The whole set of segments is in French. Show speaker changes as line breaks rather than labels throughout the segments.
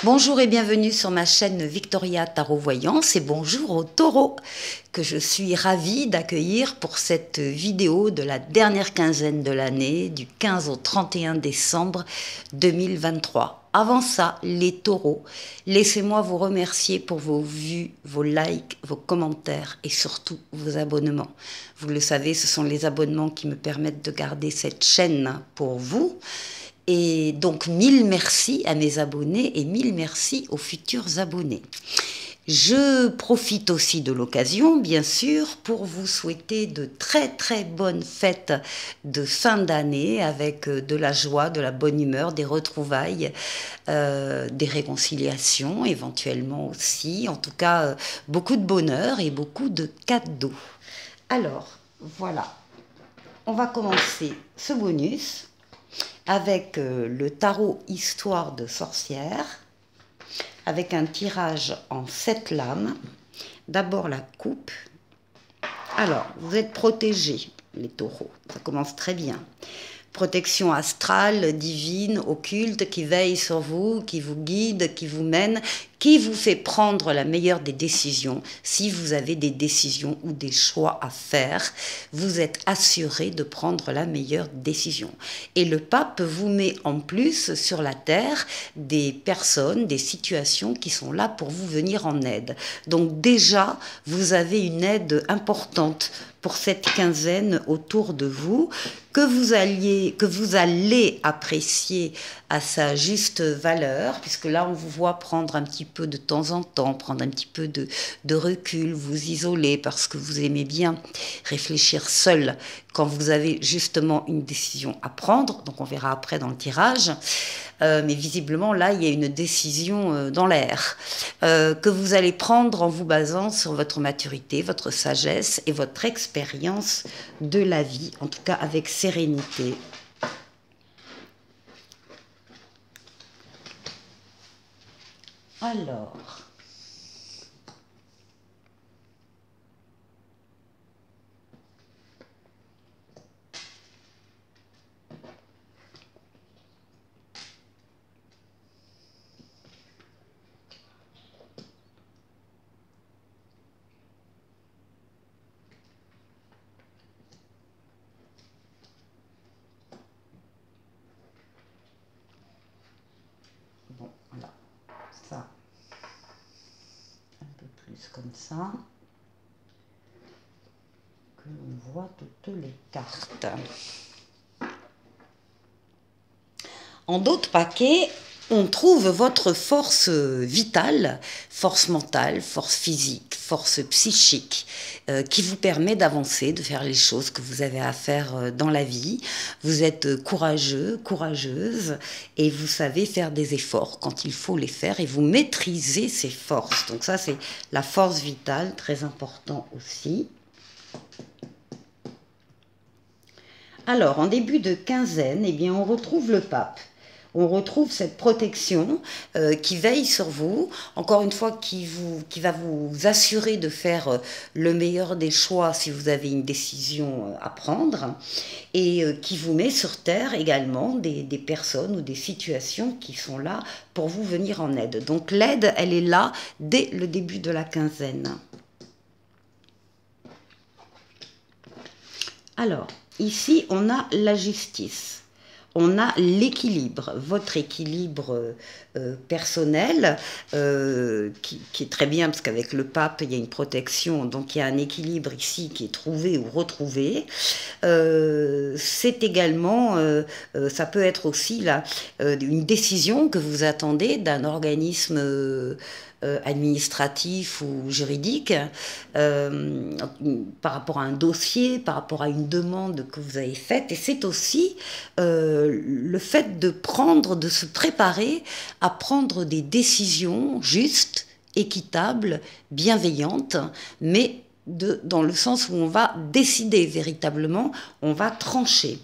Bonjour et bienvenue sur ma chaîne Victoria Tarot Voyance et bonjour aux taureaux que je suis ravie d'accueillir pour cette vidéo de la dernière quinzaine de l'année du 15 au 31 décembre 2023. Avant ça, les taureaux, laissez-moi vous remercier pour vos vues, vos likes, vos commentaires et surtout vos abonnements. Vous le savez, ce sont les abonnements qui me permettent de garder cette chaîne pour vous. Et donc, 1000 merci à mes abonnés et 1000 merci aux futurs abonnés. Je profite aussi de l'occasion, bien sûr, pour vous souhaiter de très bonnes fêtes de fin d'année avec de la joie, de la bonne humeur, des retrouvailles, des réconciliations éventuellement aussi. En tout cas, beaucoup de bonheur et beaucoup de cadeaux. Alors, voilà. On va commencer ce bonus avec le tarot Histoire de sorcière, avec un tirage en 7 lames. D'abord la coupe. Alors, vous êtes protégés, les taureaux, ça commence très bien. Protection astrale, divine, occulte, qui veille sur vous, qui vous guide, qui vous mène, qui vous fait prendre la meilleure des décisions. Si vous avez des décisions ou des choix à faire, vous êtes assuré de prendre la meilleure décision. Et le pape vous met en plus sur la terre des personnes, des situations qui sont là pour vous venir en aide. Donc déjà, vous avez une aide importante pour cette quinzaine autour de vous, que vous allez apprécier à sa juste valeur, puisque là on vous voit prendre un petit peu de temps en temps, prendre un petit peu de recul, vous isoler parce que vous aimez bien réfléchir seul quand vous avez justement une décision à prendre, donc on verra après dans le tirage. Mais visiblement, là, il y a une décision dans l'air que vous allez prendre en vous basant sur votre maturité, votre sagesse et votre expérience de la vie, en tout cas avec sérénité. Alors... Bon, voilà, ça, un peu plus comme ça, que l'on voit toutes les cartes. En d'autres paquets, on trouve votre force vitale, force mentale, force physique, force psychique, qui vous permet d'avancer, de faire les choses que vous avez à faire dans la vie. Vous êtes courageux, courageuse, et vous savez faire des efforts quand il faut les faire, et vous maîtrisez ces forces. Donc ça, c'est la force vitale, très important aussi. Alors, en début de quinzaine, eh bien, on retrouve le pape. On retrouve cette protection qui veille sur vous, encore une fois qui va vous assurer de faire le meilleur des choix si vous avez une décision à prendre, et qui vous met sur terre également des personnes ou des situations qui sont là pour vous venir en aide. Donc l'aide, elle est là dès le début de la quinzaine. Alors, ici, on a la justice. On a l'équilibre, votre équilibre personnel, qui est très bien, parce qu'avec le pape, il y a une protection, donc il y a un équilibre ici qui est trouvé ou retrouvé. C'est également, ça peut être aussi là, une décision que vous attendez d'un organisme administratif ou juridique, par rapport à un dossier, par rapport à une demande que vous avez faite. Et c'est aussi le fait de se préparer à prendre des décisions justes, équitables, bienveillantes, mais dans le sens où on va décider véritablement, on va trancher.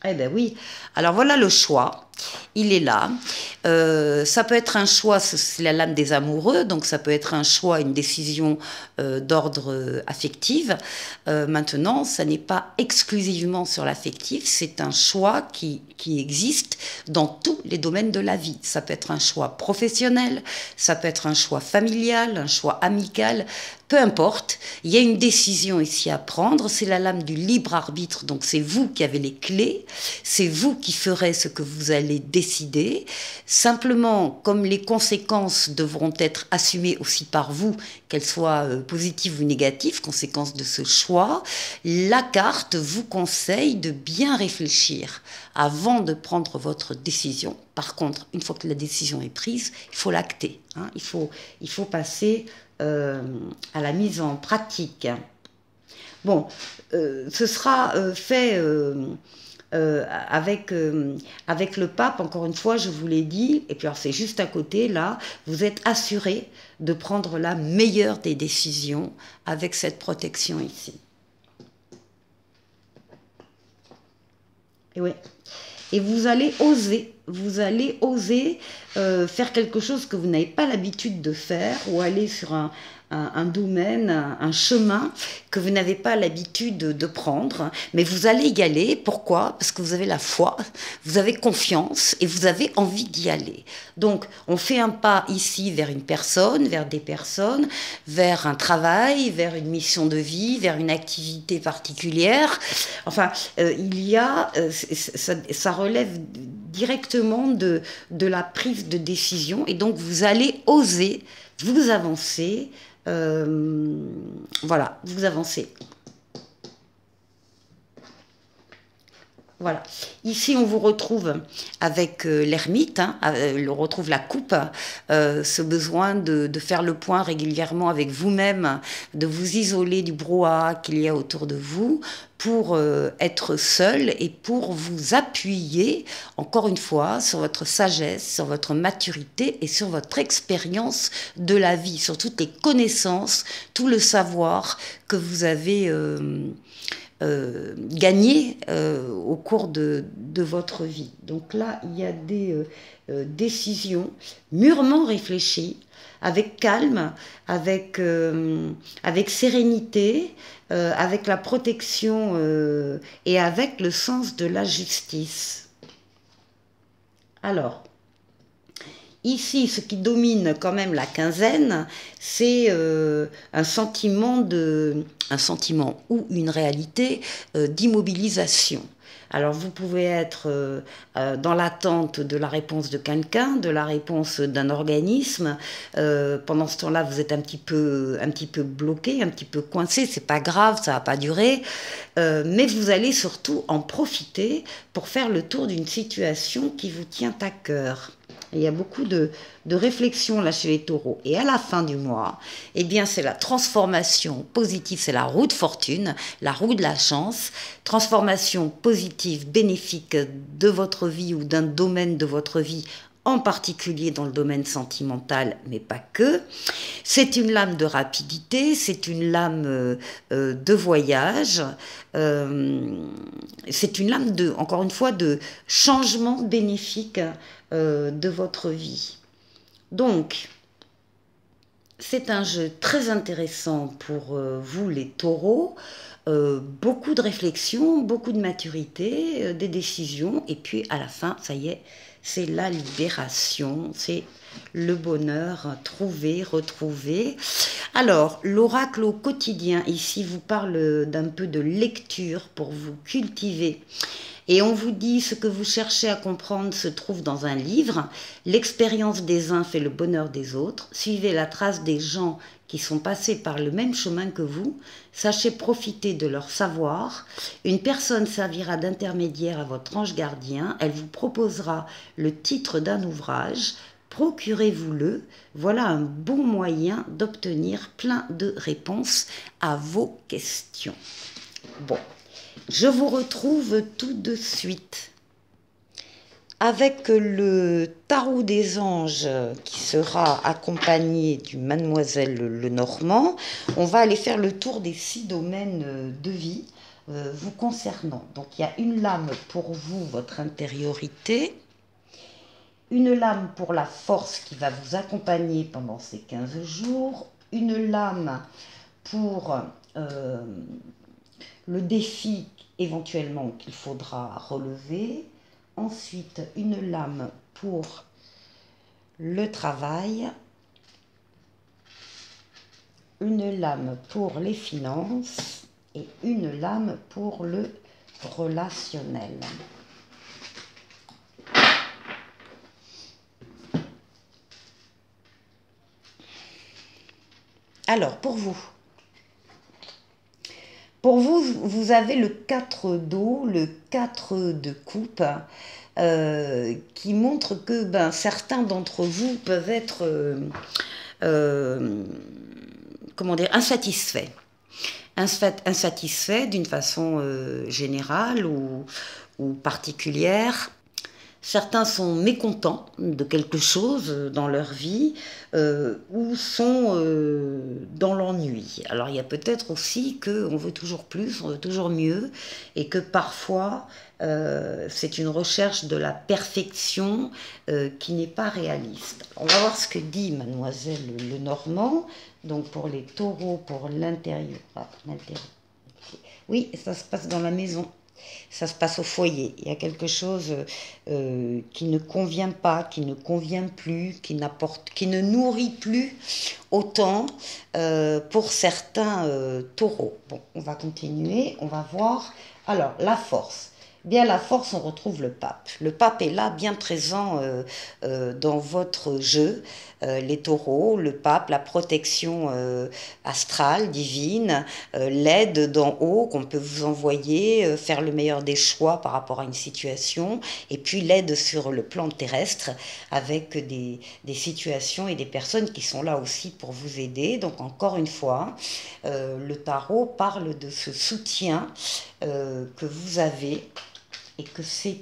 Eh bien oui, alors voilà le choix, il est là. Ça peut être un choix, c'est la lame des amoureux, donc ça peut être un choix, une décision d'ordre affectif. Maintenant, ça n'est pas exclusivement sur l'affectif, c'est un choix qui existe dans tous les domaines de la vie. Ça peut être un choix professionnel, ça peut être un choix familial, un choix amical, peu importe, il y a une décision ici à prendre, c'est la lame du libre arbitre, donc c'est vous qui avez les clés, c'est vous qui ferez ce que vous allez décider. Simplement, comme les conséquences devront être assumées aussi par vous, qu'elles soient positives ou négatives, conséquences de ce choix, la carte vous conseille de bien réfléchir avant de prendre votre décision. Par contre, une fois que la décision est prise, il faut l'acter, hein, il faut passer à la mise en pratique. Bon, ce sera fait avec le pape, encore une fois, je vous l'ai dit, et puis alors c'est juste à côté, là, vous êtes assuré de prendre la meilleure des décisions avec cette protection ici. Et oui. Et vous allez oser faire quelque chose que vous n'avez pas l'habitude de faire, ou aller sur un domaine, un chemin que vous n'avez pas l'habitude de prendre, mais vous allez y aller. Pourquoi? Parce que vous avez la foi, vous avez confiance et vous avez envie d'y aller. Donc, on fait un pas ici vers une personne, vers des personnes, vers un travail, vers une mission de vie, vers une activité particulière. Enfin, il y a, ça relève directement de la prise de décision, et donc vous allez oser vous avancer. Voilà, vous avancez. Voilà. Ici, on vous retrouve avec l'ermite, hein, on retrouve la coupe, ce besoin de faire le point régulièrement avec vous-même, de vous isoler du brouhaha qu'il y a autour de vous, pour être seul et pour vous appuyer, encore une fois, sur votre sagesse, sur votre maturité et sur votre expérience de la vie, sur toutes les connaissances, tout le savoir que vous avez gagné au cours de votre vie. Donc là, il y a des décisions mûrement réfléchies, avec calme, avec sérénité, avec la protection et avec le sens de la justice. Alors, ici, ce qui domine quand même la quinzaine, c'est un sentiment ou une réalité d'immobilisation. Alors vous pouvez être dans l'attente de la réponse de quelqu'un, de la réponse d'un organisme. Pendant ce temps-là, vous êtes un petit peu bloqué, un petit peu coincé. C'est pas grave, ça va pas durer. Mais vous allez surtout en profiter pour faire le tour d'une situation qui vous tient à cœur. Il y a beaucoup de réflexions là chez les taureaux. Et à la fin du mois, eh bien, c'est la transformation positive, c'est la roue de fortune, la roue de la chance. Transformation positive, bénéfique de votre vie ou d'un domaine de votre vie, en particulier dans le domaine sentimental, mais pas que. C'est une lame de rapidité, c'est une lame de voyage, c'est une lame, encore une fois, de changement bénéfique de votre vie. Donc, c'est un jeu très intéressant pour vous les taureaux, beaucoup de réflexion, beaucoup de maturité, des décisions, et puis à la fin, ça y est, c'est la libération, c'est le bonheur trouvé, retrouvé. Alors, l'oracle au quotidien, ici, vous parle d'un peu de lecture pour vous cultiver. Et on vous dit, ce que vous cherchez à comprendre se trouve dans un livre. L'expérience des uns fait le bonheur des autres. Suivez la trace des gens qui sont passés par le même chemin que vous. Sachez profiter de leur savoir. Une personne servira d'intermédiaire à votre ange gardien. Elle vous proposera le titre d'un ouvrage. Procurez-vous-le. Voilà un bon moyen d'obtenir plein de réponses à vos questions. Bon. Je vous retrouve tout de suite avec le tarot des anges qui sera accompagné du Mademoiselle Lenormand. On va aller faire le tour des 6 domaines de vie vous concernant. Donc il y a une lame pour vous, votre intériorité. une lame pour la force qui va vous accompagner pendant ces 15 jours, une lame pour le défi éventuellement qu'il faudra relever, ensuite une lame pour le travail, une lame pour les finances et une lame pour le relationnel. Alors, pour vous, vous avez le 4 d'eau, le 4 de coupe, qui montre que certains d'entre vous peuvent être comment dire, insatisfaits. Insatisfaits d'une façon générale ou particulière. Certains sont mécontents de quelque chose dans leur vie ou sont dans l'ennui. Alors il y a peut-être aussi qu'on veut toujours plus, on veut toujours mieux et que parfois c'est une recherche de la perfection qui n'est pas réaliste. On va voir ce que dit Mademoiselle Lenormand, donc pour les taureaux, pour l'intérieur. Ah, l'intérieur. Oui, ça se passe dans la maison. Ça se passe au foyer. Il y a quelque chose qui ne convient pas, qui ne convient plus, qui ne nourrit plus autant pour certains taureaux. Bon, on va continuer, on va voir. Alors, la force. Bien, la force, on retrouve le pape. Le pape est là, bien présent dans votre jeu. Les taureaux, le pape, la protection astrale, divine, l'aide d'en haut qu'on peut vous envoyer, faire le meilleur des choix par rapport à une situation, et puis l'aide sur le plan terrestre avec des situations et des personnes qui sont là aussi pour vous aider. Donc encore une fois, le tarot parle de ce soutien que vous avez et que c'est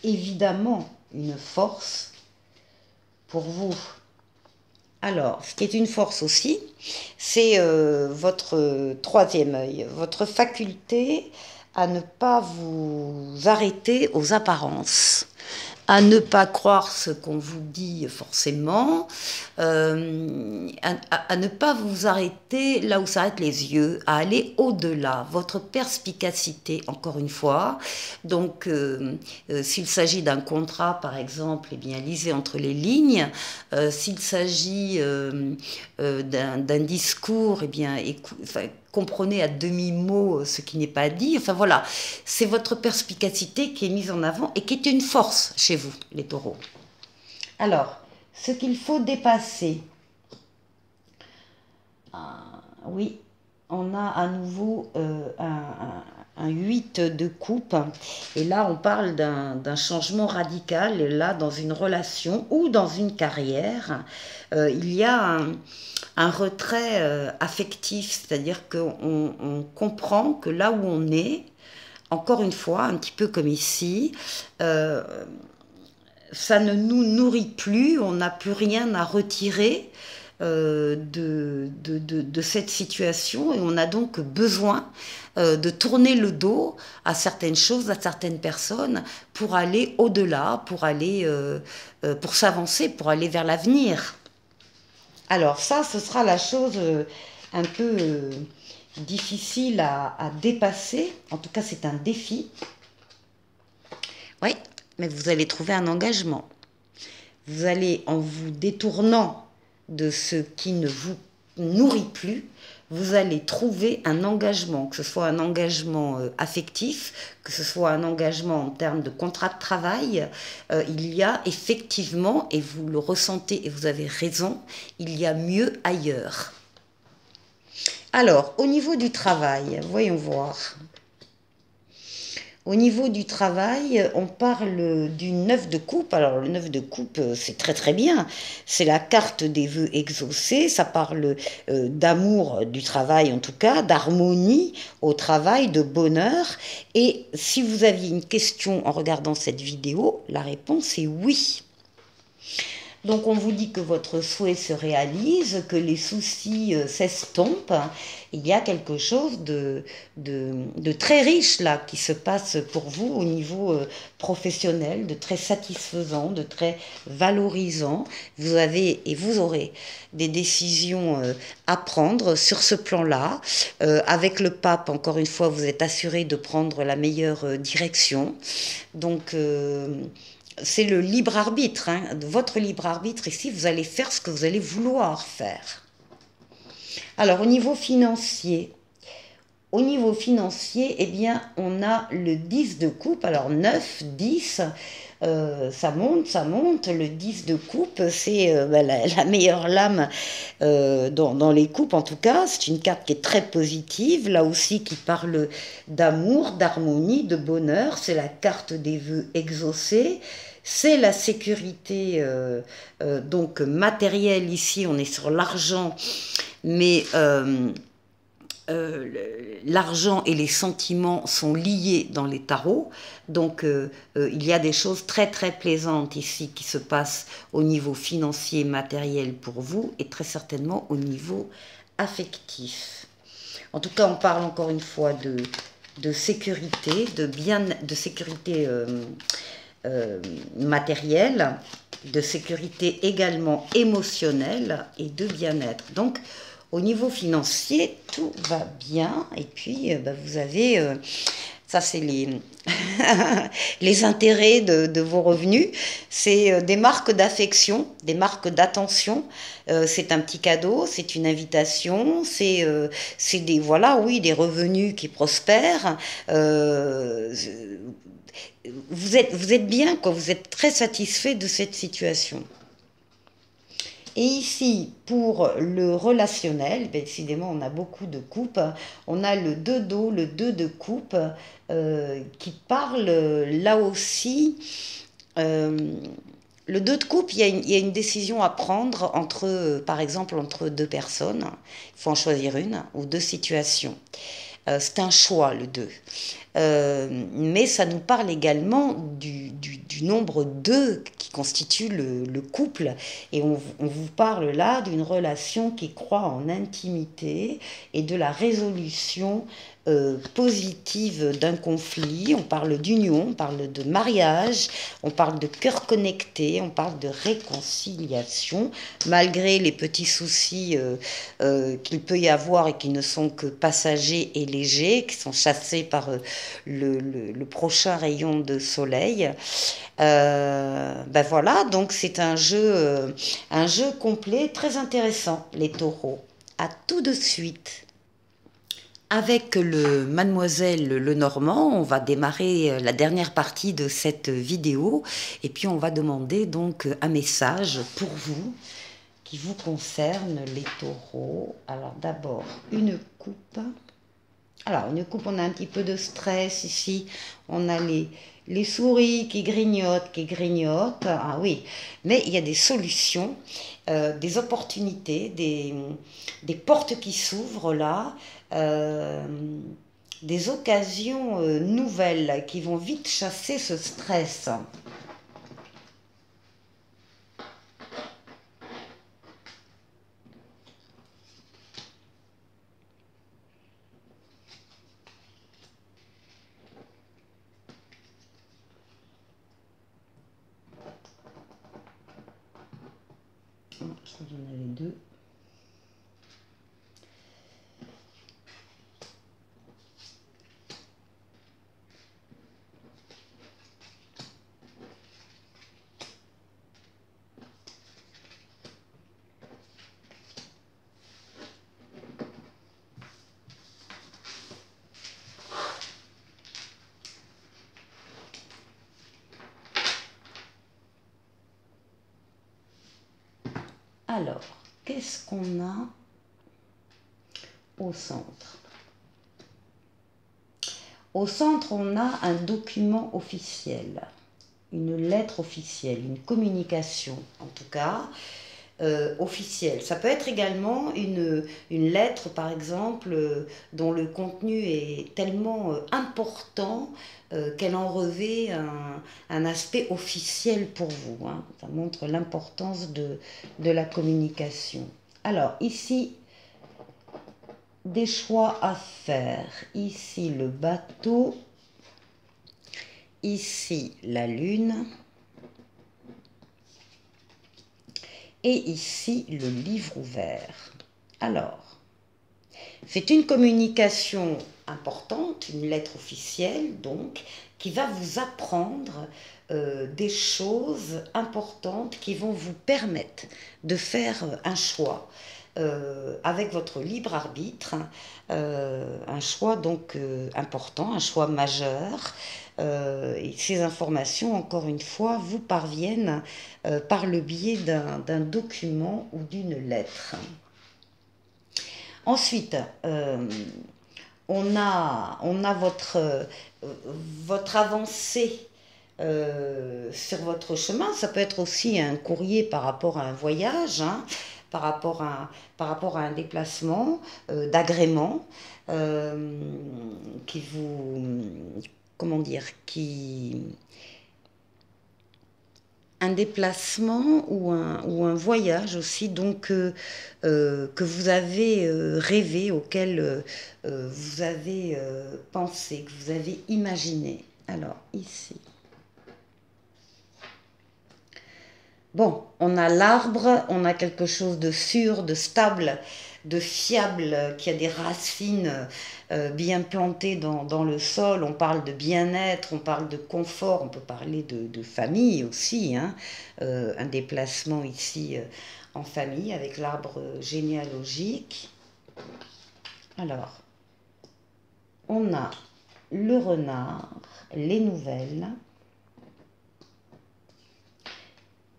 évidemment une force pour vous. Alors, ce qui est une force aussi, c'est votre troisième œil, votre faculté à ne pas vous arrêter aux apparences, à ne pas croire ce qu'on vous dit forcément, à ne pas vous arrêter là où s'arrêtent les yeux, à aller au-delà, votre perspicacité, encore une fois. Donc, s'il s'agit d'un contrat, par exemple, eh bien, lisez entre les lignes. S'il s'agit d'un discours, eh bien, comprenez à demi-mot ce qui n'est pas dit. Enfin voilà, c'est votre perspicacité qui est mise en avant et qui est une force chez vous, les taureaux. Alors, ce qu'il faut dépasser. Oui, on a à nouveau un 8 de coupe. Et là, on parle d'un changement radical. Et là, dans une relation ou dans une carrière, il y a un retrait affectif, c'est-à-dire qu'on comprend que là où on est, encore une fois, un petit peu comme ici, ça ne nous nourrit plus, on n'a plus rien à retirer de cette situation et on a donc besoin de tourner le dos à certaines choses, à certaines personnes pour aller au-delà, pour s'avancer, pour aller vers l'avenir. Alors ça, ce sera la chose un peu difficile à dépasser. En tout cas, c'est un défi. Oui, mais vous allez trouver un engagement. Vous allez, en vous détournant de ce qui ne vous nourrit plus, vous allez trouver un engagement, que ce soit un engagement affectif, que ce soit un engagement en termes de contrat de travail. Il y a effectivement, et vous le ressentez et vous avez raison, il y a mieux ailleurs. Alors, au niveau du travail, voyons voir. Au niveau du travail, on parle du 9 de coupe. Alors le 9 de coupe, c'est très très bien. C'est la carte des vœux exaucés. Ça parle d'amour du travail en tout cas, d'harmonie au travail, de bonheur. Et si vous aviez une question en regardant cette vidéo, la réponse est oui. Donc on vous dit que votre souhait se réalise, que les soucis s'estompent. Il y a quelque chose de très riche là qui se passe pour vous au niveau professionnel, de très satisfaisant, de très valorisant. Vous avez et vous aurez des décisions à prendre sur ce plan-là. Avec le pape, encore une fois, vous êtes assuré de prendre la meilleure direction. Donc c'est le libre arbitre, hein, votre libre arbitre ici, vous allez faire ce que vous allez vouloir faire. Alors au niveau financier, eh bien, on a le 10 de coupe, alors 9, 10, ça monte, le 10 de coupe, c'est la meilleure lame dans les coupes en tout cas, c'est une carte qui est très positive, là aussi qui parle d'amour, d'harmonie, de bonheur, c'est la carte des vœux exaucés, c'est la sécurité donc matérielle ici, on est sur l'argent, mais l'argent et les sentiments sont liés dans les tarots, donc il y a des choses très très plaisantes ici qui se passent au niveau financier, matériel pour vous et très certainement au niveau affectif. En tout cas, on parle encore une fois de sécurité, de sécurité matérielle, de sécurité également émotionnelle et de bien-être. Donc, au niveau financier, tout va bien. Et puis, vous avez, ça c'est les, les intérêts de vos revenus. C'est des marques d'affection, des marques d'attention. C'est un petit cadeau, c'est une invitation, c'est des, voilà, oui, des revenus qui prospèrent. Vous êtes bien, quoi, vous êtes très satisfait de cette situation. Et ici, pour le relationnel, décidément, on a beaucoup de coupes. On a le 2 d'eau, le 2 de coupe, qui parle là aussi. Le 2 de coupe, il y a une décision à prendre entre, par exemple, entre deux personnes. Il faut en choisir une, ou deux situations. C'est un choix, le 2. Mais ça nous parle également du nombre 2 qui constitue le couple. Et on vous parle là d'une relation qui croît en intimité et de la résolution positive d'un conflit. On parle d'union, on parle de mariage, on parle de cœur connecté, on parle de réconciliation, malgré les petits soucis qu'il peut y avoir et qui ne sont que passagers et légers, qui sont chassés par le prochain rayon de soleil. Voilà, donc c'est un jeu complet, très intéressant, les taureaux. À tout de suite. Avec le Mademoiselle Lenormand, on va démarrer la dernière partie de cette vidéo et puis on va demander donc un message pour vous qui vous concerne, les taureaux. Alors d'abord, une coupe. Alors, une coupe, on a un petit peu de stress ici. On a les souris qui grignotent. Ah oui, mais il y a des solutions, des opportunités, des portes qui s'ouvrent là, des occasions nouvelles qui vont vite chasser ce stress. Je vous en avais deux. Alors, qu'est-ce qu'on a au centre? Au centre, on a un document officiel, une lettre officielle, une communication en tout cas, officielle. Ça peut être également une lettre, par exemple, dont le contenu est tellement important qu'elle en revêt un aspect officiel pour vous, hein. Ça montre l'importance de la communication. Alors, ici, des choix à faire. Ici, le bateau. Ici, la lune. Et ici, le livre ouvert. Alors, c'est une communication importante, une lettre officielle, donc, qui va vous apprendre des choses importantes qui vont vous permettre de faire un choix avec votre libre arbitre, un choix donc important, un choix majeur. Et ces informations, encore une fois, vous parviennent par le biais d'un document ou d'une lettre. Ensuite, on a votre avancée sur votre chemin. Ça peut être aussi un courrier par rapport à un voyage, hein, par rapport à un déplacement d'agrément qui vous... Comment dire, un déplacement ou un voyage aussi, donc que vous avez rêvé, auquel vous avez pensé, que vous avez imaginé. Alors, ici. Bon, on a l'arbre, on a quelque chose de sûr, de stable, de fiable, qui a des racines bien plantées dans le sol. On parle de bien-être, on parle de confort, on peut parler de famille aussi, hein. Un déplacement ici en famille avec l'arbre généalogique. Alors, on a le renard, les nouvelles.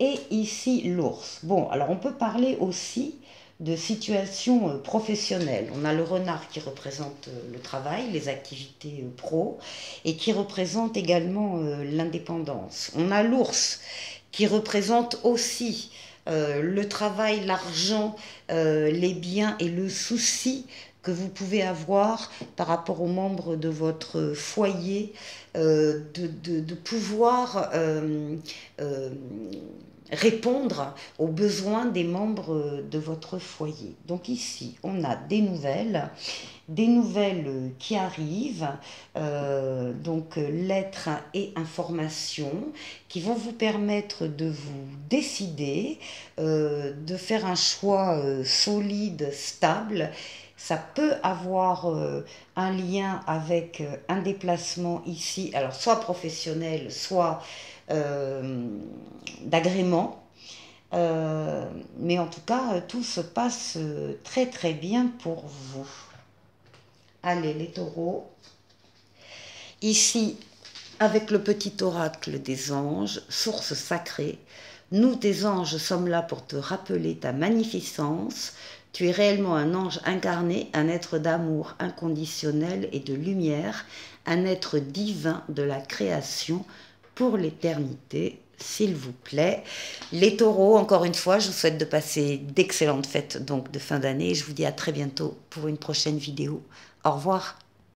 Et ici, l'ours. Bon, alors on peut parler aussi de situations professionnelles. On a le renard qui représente le travail, les activités pro, et qui représente également l'indépendance. On a l'ours qui représente aussi le travail, l'argent, les biens et le souci que vous pouvez avoir par rapport aux membres de votre foyer, de pouvoir répondre aux besoins des membres de votre foyer. Donc ici, on a des nouvelles qui arrivent, donc lettres et informations qui vont vous permettre de vous décider, de faire un choix solide, stable. Ça peut avoir un lien avec un déplacement ici, alors soit professionnel, soit d'agrément. Mais en tout cas, tout se passe très très bien pour vous. Allez, les taureaux. Ici, avec le petit oracle des anges, source sacrée, nous, tes anges, sommes là pour te rappeler ta magnificence. Tu es réellement un ange incarné, un être d'amour inconditionnel et de lumière, un être divin de la création pour l'éternité, s'il vous plaît. Les taureaux, encore une fois, je vous souhaite de passer d'excellentes fêtes donc de fin d'année. Je vous dis à très bientôt pour une prochaine vidéo. Au revoir.